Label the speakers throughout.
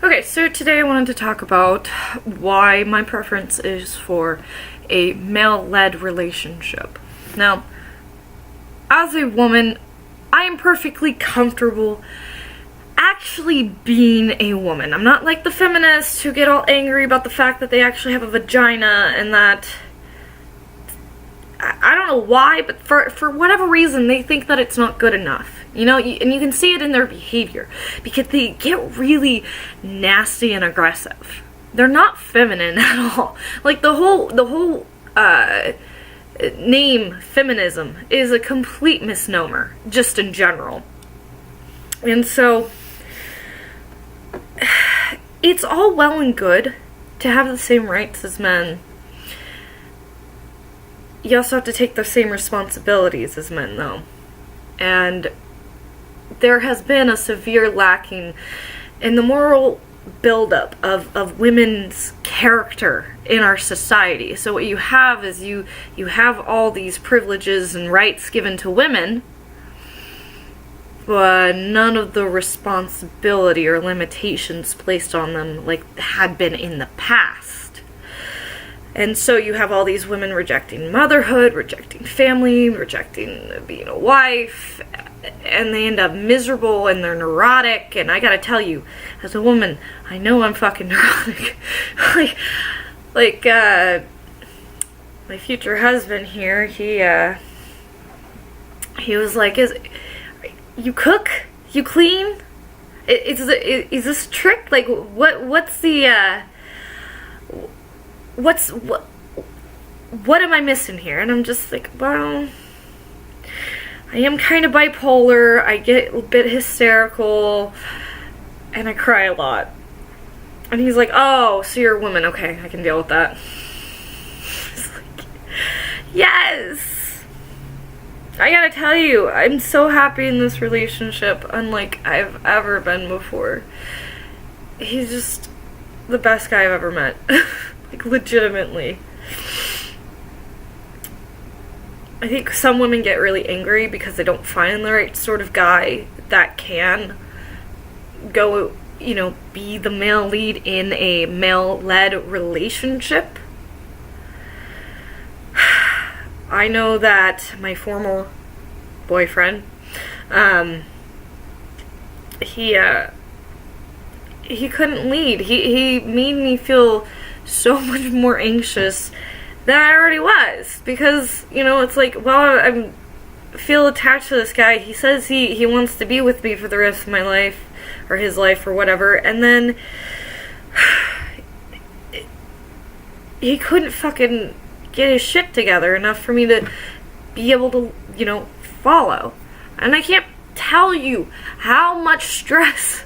Speaker 1: Okay, so today I wanted to talk about why my preference is for a male-led relationship. Now, as a woman, I am perfectly comfortable actually being a woman. I'm not like the feminists who get all angry about the fact that they actually have a vagina and that I don't know why, but for whatever reason, they think that it's not good enough. You know, and you can see it in their behavior, because they get really nasty and aggressive. They're not feminine at all. Like, the whole name feminism is a complete misnomer, just in general. And so, it's all well and good to have the same rights as men. You also have to take the same responsibilities as men, though. And there has been a severe lacking in the moral buildup of women's character in our society. So what you have is you have all these privileges and rights given to women, but none of the responsibility or limitations placed on them like had been in the past. And so you have all these women rejecting motherhood, rejecting family, rejecting being a wife, and they end up miserable and they're neurotic. And I gotta tell you, as a woman, I know I'm fucking neurotic. like my future husband here, he was like, you cook? You clean? Is this a trick? Like, what's the, what am I missing here? And I'm just like, well, I am kind of bipolar, I get a bit hysterical, and I cry a lot. And he's like, oh, so you're a woman, okay, I can deal with that. It's like, yes! I gotta tell you, I'm so happy in this relationship, unlike I've ever been before. He's just the best guy I've ever met. Like, legitimately. I think some women get really angry because they don't find the right sort of guy that can go, you know, be the male lead in a male-led relationship. I know that my former boyfriend, he couldn't lead. He made me feel so much more anxious than I already was, because, you know, it's like, well, I feel attached to this guy. He says he wants to be with me for the rest of my life, or his life, or whatever, and then he couldn't fucking get his shit together enough for me to be able to, you know, follow. And I can't tell you how much stress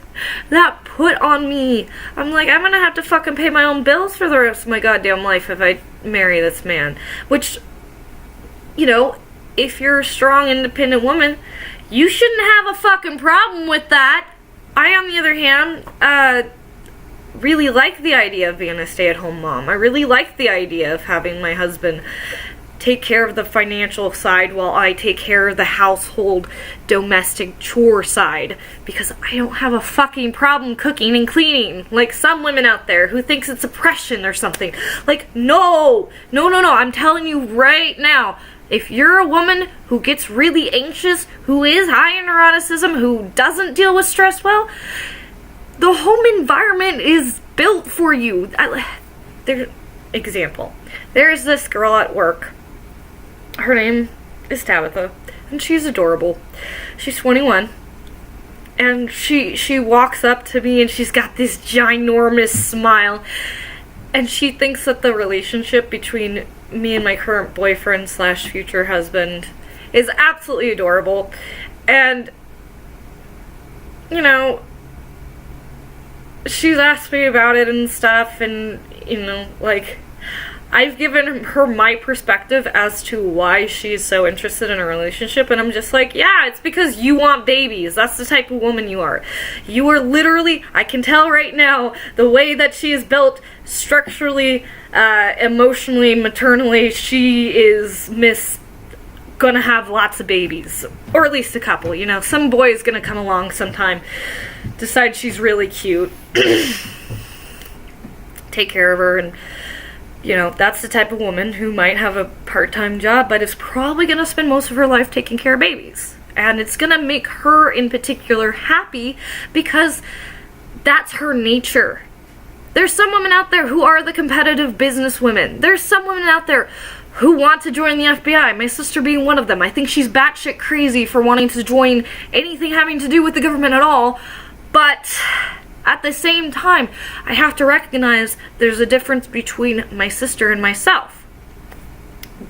Speaker 1: that put on me. I'm like, I'm gonna have to fucking pay my own bills for the rest of my goddamn life if I marry this man. Which, you know, if you're a strong, independent woman, you shouldn't have a fucking problem with that. I, on the other hand, really like the idea of being a stay-at-home mom. I really like the idea of having my husband take care of the financial side while I take care of the household domestic chore side, because I don't have a fucking problem cooking and cleaning like some women out there who thinks it's oppression or something. Like, no, I'm telling you right now, if you're a woman who gets really anxious, who is high in neuroticism, who doesn't deal with stress well, the home environment is built for you. Example, there's this girl at work. Her name is Tabitha, and she's adorable. She's 21, and she walks up to me, and she's got this ginormous smile, and she thinks that the relationship between me and my current boyfriend / future husband is absolutely adorable. And, you know, she's asked me about it and stuff, and, you know, like, I've given her my perspective as to why she's so interested in a relationship, and I'm just like, yeah, it's because you want babies. That's the type of woman you are. You are literally, I can tell right now, the way that she is built structurally, emotionally, maternally, she is gonna have lots of babies. Or at least a couple, you know. Some boy is gonna come along sometime decides she's really cute, take care of her, and, you know, that's the type of woman who might have a part-time job, but is probably going to spend most of her life taking care of babies. And it's going to make her, in particular, happy because that's her nature. There's some women out there who are the competitive business women. There's some women out there who want to join the FBI, my sister being one of them. I think she's batshit crazy for wanting to join anything having to do with the government at all, but at the same time, I have to recognize there's a difference between my sister and myself.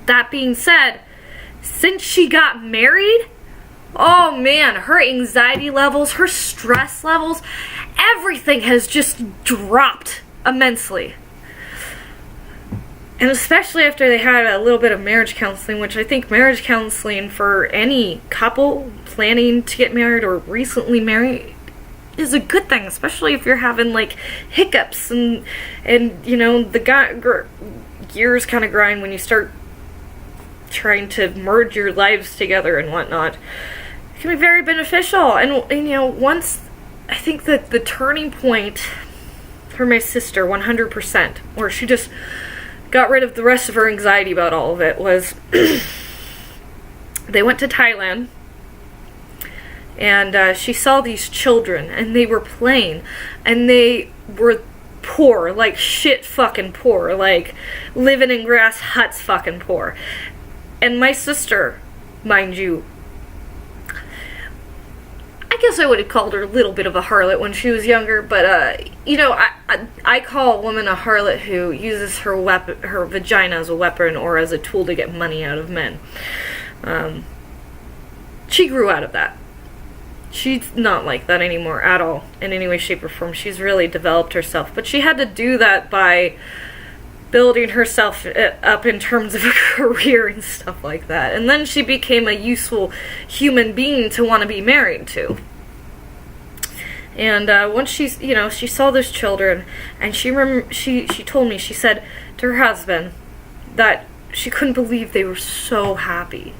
Speaker 1: That being said, since she got married, oh man, her anxiety levels, her stress levels, everything has just dropped immensely. And especially after they had a little bit of marriage counseling, which I think marriage counseling for any couple planning to get married or recently married is a good thing, especially if you're having like hiccups and you know, the gears kind of grind when you start trying to merge your lives together and whatnot. It can be very beneficial. And you know, once I think that the turning point for my sister 100%, where she just got rid of the rest of her anxiety about all of it, was they went to Thailand, and she saw these children, and they were playing, and they were poor, like shit fucking poor, like living in grass huts fucking poor. And my sister, mind you, I guess I would have called her a little bit of a harlot when she was younger, but, you know, I call a woman a harlot who uses her vagina as a weapon or as a tool to get money out of men. She grew out of that. She's not like that anymore at all, in any way, shape, or form. She's really developed herself, but she had to do that by building herself up in terms of a career and stuff like that. And then she became a useful human being to want to be married to. And once she saw those children, and she told me, she said to her husband that she couldn't believe they were so happy.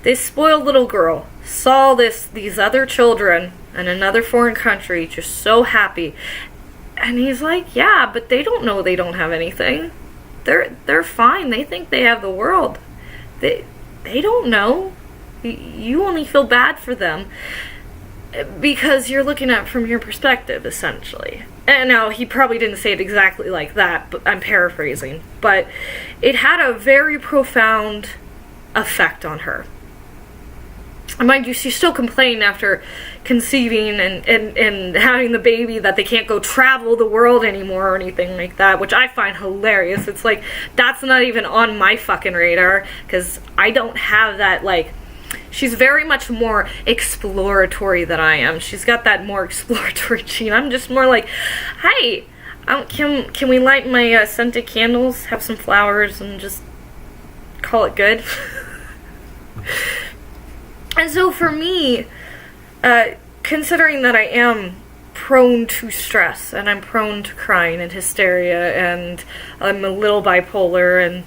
Speaker 1: This spoiled little girl saw these other children in another foreign country just so happy. And he's like, yeah, but they don't know they don't have anything. They're fine. They think they have the world. They don't know. You only feel bad for them because you're looking at it from your perspective, essentially. And now, he probably didn't say it exactly like that, but I'm paraphrasing. But it had a very profound effect on her. Mind you, she's still complaining after conceiving and having the baby that they can't go travel the world anymore or anything like that, which I find hilarious. It's like, that's not even on my fucking radar, because I don't have that, like, she's very much more exploratory than I am. She's got that more exploratory gene. I'm just more like, hey, can we light my scented candles, have some flowers, and just call it good? And so for me, considering that I am prone to stress, and I'm prone to crying and hysteria, and I'm a little bipolar, and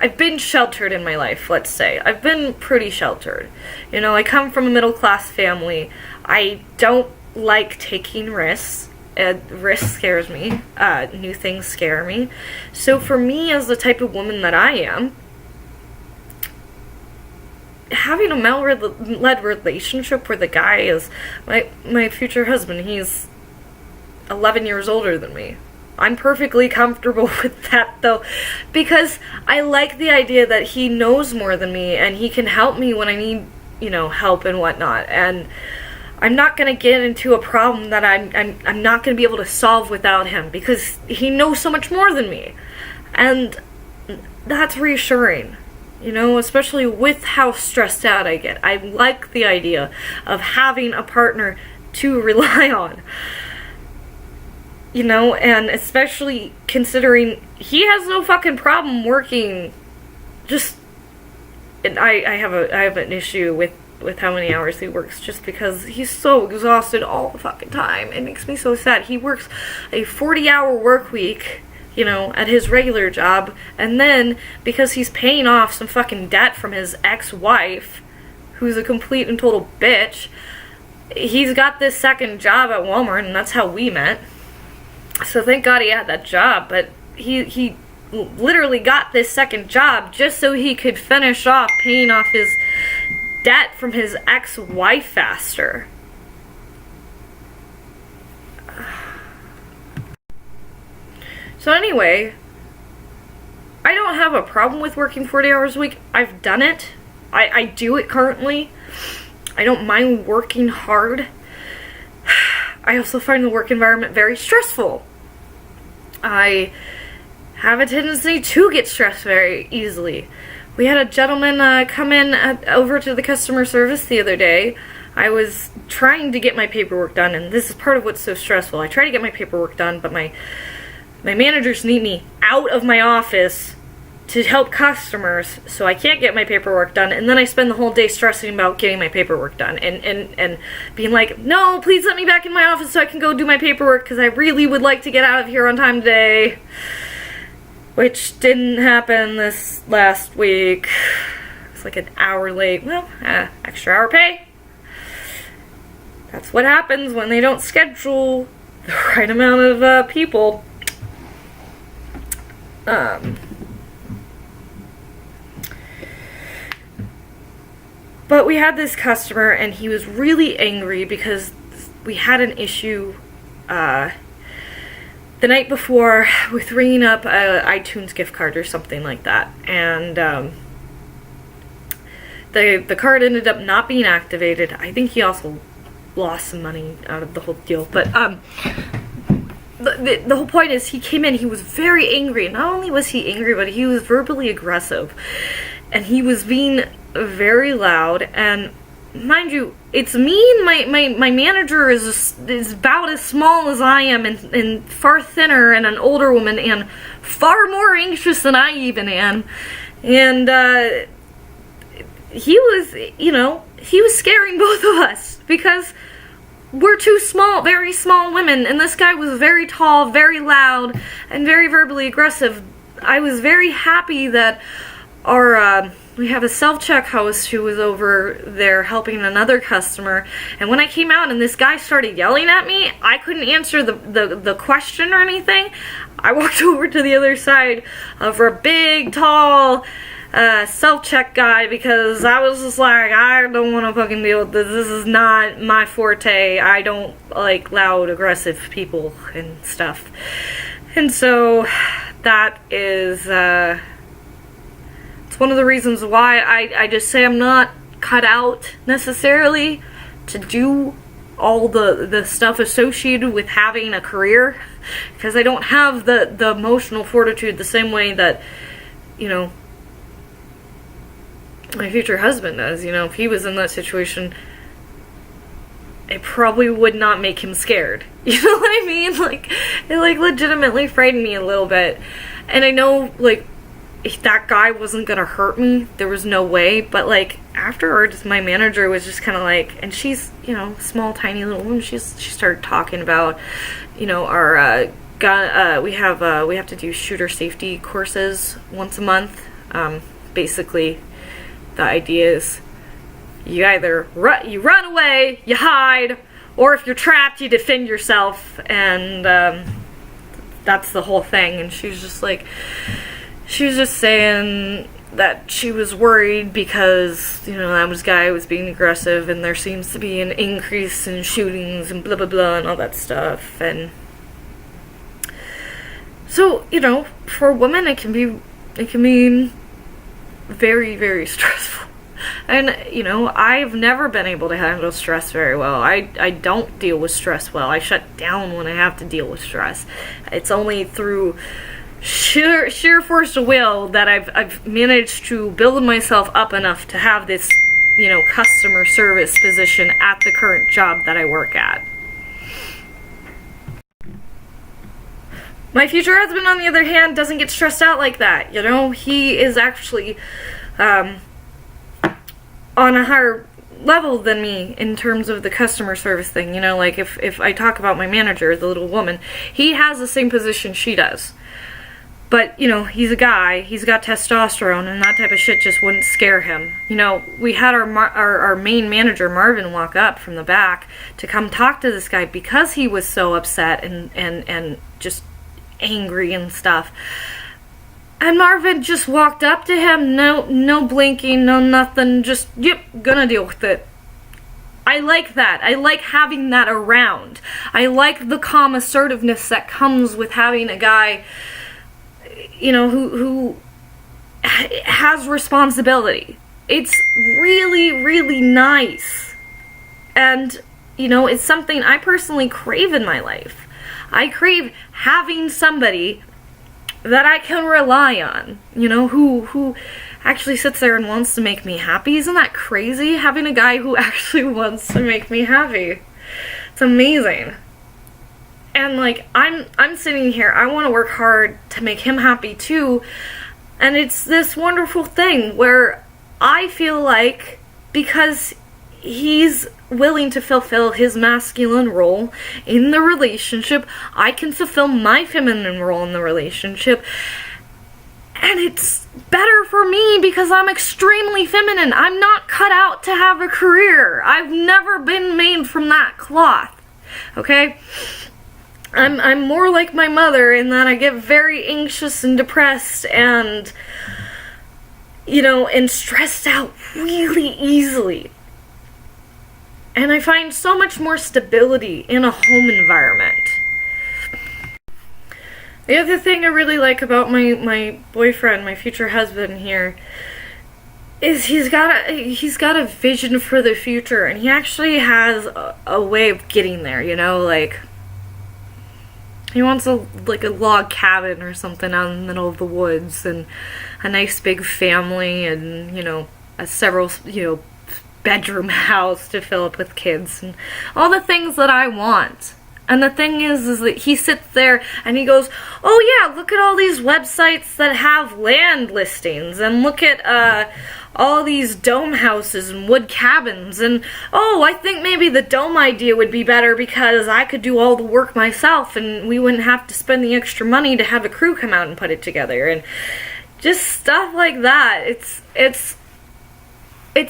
Speaker 1: I've been sheltered in my life, let's say. I've been pretty sheltered. You know, I come from a middle-class family. I don't like taking risks. Risk scares me. New things scare me. So for me, as the type of woman that I am, having a male-led relationship where the guy is my future husband, he's 11 years older than me. I'm perfectly comfortable with that, though, because I like the idea that he knows more than me, and he can help me when I need, you know, help and whatnot. And I'm not going to get into a problem that I'm not going to be able to solve without him, because he knows so much more than me. And that's reassuring. You know, especially with how stressed out I get. I like the idea of having a partner to rely on. You know, and especially considering he has no fucking problem working. And I have an issue with how many hours he works, just because he's so exhausted all the fucking time. It makes me so sad. He works a 40-hour work week, you know, at his regular job, and then, because he's paying off some fucking debt from his ex-wife, who's a complete and total bitch. He's got this second job at Walmart, and that's how we met. So thank God he had that job, but he literally got this second job just so he could finish off paying off his debt from his ex-wife faster. So anyway, I don't have a problem with working 40 hours a week. I've done it. I do it currently. I don't mind working hard. I also find the work environment very stressful. I have a tendency to get stressed very easily. We had a gentleman come in over to the customer service the other day. I was trying to get my paperwork done, and this is part of what's so stressful. I try to get my paperwork done, but my managers need me out of my office to help customers, so I can't get my paperwork done, and then I spend the whole day stressing about getting my paperwork done, and being like, no, please let me back in my office so I can go do my paperwork, because I really would like to get out of here on time today, which didn't happen this last week. It's like an hour late. Well, extra hour pay. That's what happens when they don't schedule the right amount of people. But we had this customer, and he was really angry because we had an issue the night before with ringing up a iTunes gift card or something like that. And the card ended up not being activated. I think he also lost some money out of the whole deal. But the whole point is, he came in, he was very angry. Not only was he angry, but he was verbally aggressive. And he was being very loud, and mind you, it's me and my manager is about as small as I am, and far thinner, and an older woman, and far more anxious than I even am. And he was scaring both of us, because we're two small, very small women, and this guy was very tall, very loud, and very verbally aggressive. I was very happy that we have a self-check host who was over there helping another customer, and when I came out and this guy started yelling at me, I couldn't answer the question or anything. I walked over to the other side for a big, tall self-check guy, because I was just like, I don't want to fucking deal with this. This is not my forte. I don't like loud, aggressive people and stuff. And so that is one of the reasons why I just say I'm not cut out necessarily to do all the stuff associated with having a career, because I don't have the emotional fortitude the same way that, my future husband does. If he was in that situation, it probably would not make him scared. You know what I mean? It legitimately frightened me a little bit. And I know, if that guy wasn't gonna hurt me, there was no way, but afterwards my manager was just kind of and she's small tiny little woman, she started talking about our gun, we have to do shooter safety courses once a month. Basically the idea is you either run away, you hide, or if you're trapped, you defend yourself, and that's the whole thing. And she was just saying that she was worried because, that guy was being aggressive, and there seems to be an increase in shootings and blah, blah, blah, and all that stuff. And so, for women, it can be very, very stressful. And, I've never been able to handle stress very well. I don't deal with stress well. I shut down when I have to deal with stress. It's only through sheer force of will that I've managed to build myself up enough to have this, customer service position at the current job that I work at. My future husband, on the other hand, doesn't get stressed out like that. He is actually on a higher level than me in terms of the customer service thing. If I talk about my manager, the little woman, he has the same position she does. But, you know, he's a guy, he's got testosterone, and that type of shit just wouldn't scare him. You know, we had our main manager, Marvin, walk up from the back to come talk to this guy because he was so upset and just angry and stuff. And Marvin just walked up to him, no blinking, no nothing, just, yep, gonna deal with it. I like that. I like having that around. I like the calm assertiveness that comes with having a guy, you know, who has responsibility. It's really, really nice. And, you know, it's something I personally crave in my life. I crave having somebody that I can rely on, you know, who actually sits there and wants to make me happy. Isn't that crazy? Having a guy who actually wants to make me happy. It's amazing. And, like, I'm sitting here, I want to work hard to make him happy too, and it's this wonderful thing where I feel like, because he's willing to fulfill his masculine role in the relationship, I can fulfill my feminine role in the relationship, and it's better for me because I'm extremely feminine. I'm not cut out to have a career. I've never been made from that cloth, okay? I'm more like my mother in that I get very anxious and depressed and, you know, and stressed out really easily. And I find so much more stability in a home environment. The other thing I really like about my boyfriend, my future husband here, is he's got a vision for the future, and he actually has a way of getting there, you know, like, he wants a log cabin or something out in the middle of the woods, and a nice big family, and, you know, a several, you know, bedroom house to fill up with kids, and all the things that I want. And the thing is that he sits there and he goes, oh yeah, look at all these websites that have land listings, and look at all these dome houses and wood cabins, and oh, I think maybe the dome idea would be better because I could do all the work myself and we wouldn't have to spend the extra money to have a crew come out and put it together, and just stuff like that. It's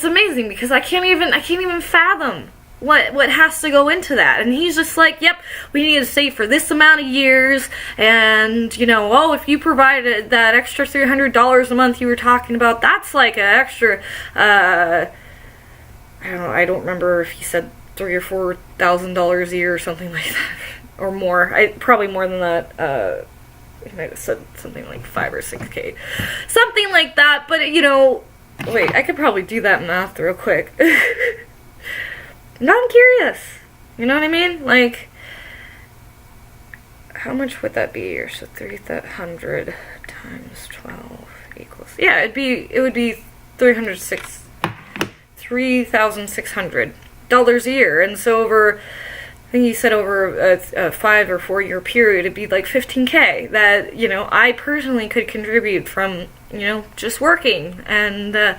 Speaker 1: amazing because I can't even fathom what has to go into that. And he's just like, yep, we need to save for this amount of years, and, you know, oh, if you provided that extra $300 a month you were talking about, that's like an extra, I don't remember if he said $3,000 or $4,000 a year or something like that, or more. Probably more than that. He might have said something like 5 or 6K, something like that. But, you know, wait, I could probably do that math real quick. Now I'm curious. You know what I mean? Like, how much would that be? So 300 times 12 equals, yeah, it would be $3,600 a year. And so over, I think he said over a 5 or 4 year period, it'd be like $15K that, you know, I personally could contribute from, you know, just working and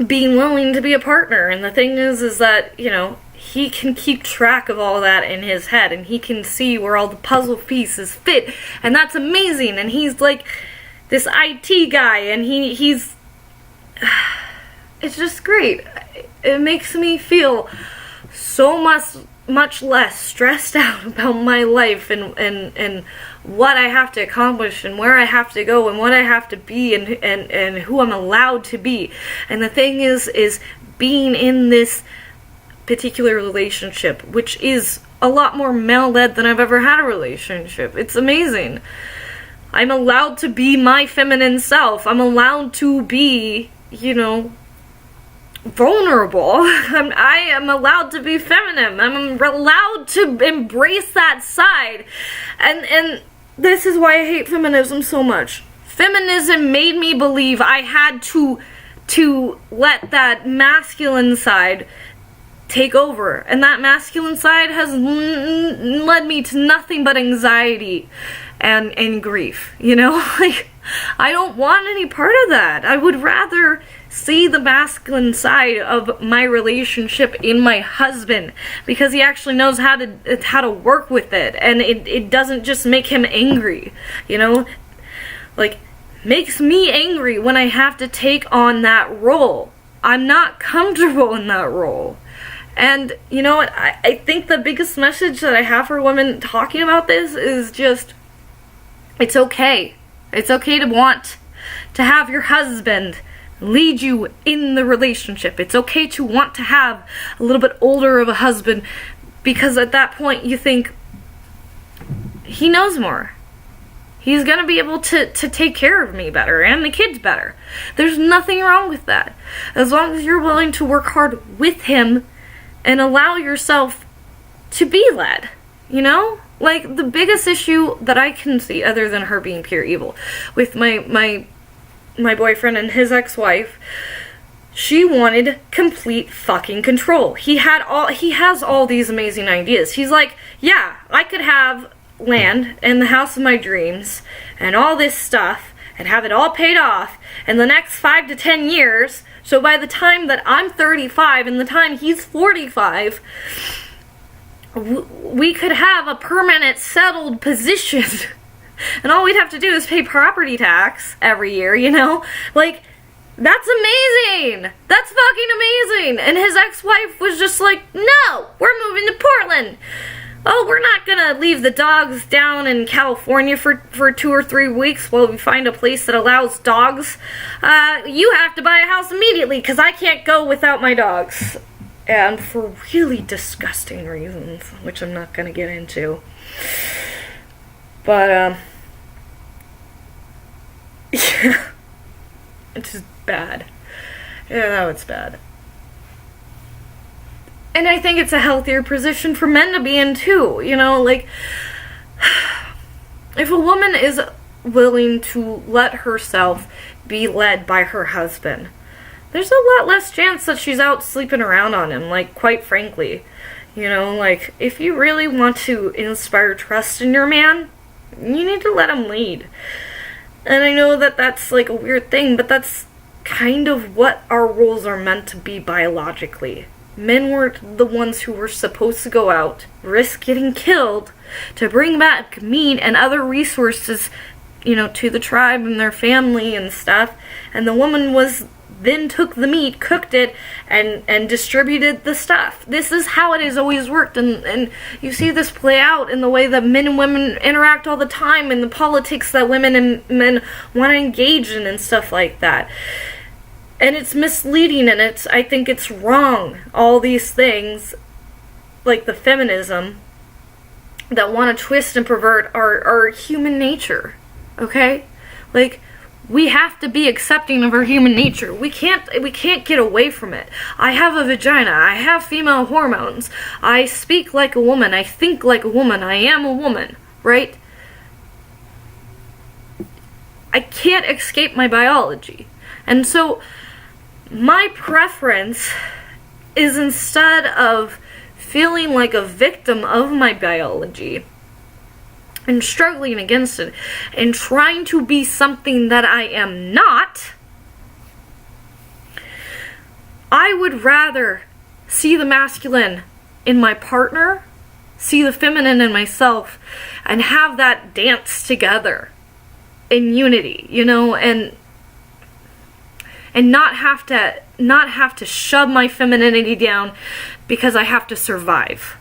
Speaker 1: being willing to be a partner. And the thing is that, you know, he can keep track of all that in his head, and he can see where all the puzzle pieces fit, and that's amazing. And he's like this IT guy, and he's it's just great. It makes me feel so much less stressed out about my life and what I have to accomplish and where I have to go and what I have to be and who I'm allowed to be. And the thing is being in this particular relationship, which is a lot more male-led than I've ever had a relationship. It's amazing. I'm allowed to be my feminine self. I'm allowed to be, you know, vulnerable. I am allowed to be feminine. I'm allowed to embrace that side. And this is why I hate feminism so much. Feminism made me believe I had to let that masculine side take over. And that masculine side has led me to nothing but anxiety and grief. You know, like, I don't want any part of that. I would rather see the masculine side of my relationship in my husband, because he actually knows how to work with it, and it doesn't just make him angry, you know? Like, makes me angry when I have to take on that role. I'm not comfortable in that role. And, you know what, I think the biggest message that I have for women talking about this is just, it's okay. It's okay to want to have your husband lead you in the relationship. It's okay to want to have a little bit older of a husband, because at that point you think, he knows more. He's gonna be able to take care of me better and the kids better. There's nothing wrong with that. As long as you're willing to work hard with him and allow yourself to be led, you know? Like, the biggest issue that I can see, other than her being pure evil, with my boyfriend and his ex-wife, she wanted complete fucking control. He has all these amazing ideas. He's like, yeah, I could have land and the house of my dreams and all this stuff and have it all paid off in the next 5 to 10 years. So by the time that I'm 35 and the time he's 45, we could have a permanent settled position. And all we'd have to do is pay property tax every year, you know? Like, that's amazing! That's fucking amazing! And his ex-wife was just like, no! We're moving to Portland! Oh, we're not gonna leave the dogs down in California for 2 or 3 weeks while we find a place that allows dogs. You have to buy a house immediately, because I can't go without my dogs. And for really disgusting reasons, which I'm not gonna get into. But, yeah. It's just bad. Yeah, no, it's bad. And I think it's a healthier position for men to be in, too. You know, like, if a woman is willing to let herself be led by her husband, there's a lot less chance that she's out sleeping around on him, like, quite frankly. You know, like, if you really want to inspire trust in your man, you need to let him lead. And I know that that's, like, a weird thing, but that's kind of what our roles are meant to be biologically. Men were the ones who were supposed to go out, risk getting killed, to bring back meat and other resources, you know, to the tribe and their family and stuff. And the woman then took the meat, cooked it, and distributed the stuff. This is how it has always worked, and you see this play out in the way that men and women interact all the time, in the politics that women and men want to engage in and stuff like that. And it's misleading, and I think it's wrong. All these things, like the feminism, that want to twist and pervert our human nature, okay? Like, we have to be accepting of our human nature. We can't get away from it. I have a vagina. I have female hormones. I speak like a woman. I think like a woman. I am a woman, right? I can't escape my biology. And so, my preference is, instead of feeling like a victim of my biology and struggling against it and trying to be something that I am not, I would rather see the masculine in my partner, see the feminine in myself, and have that dance together in unity, you know, and not have to shove my femininity down because I have to survive.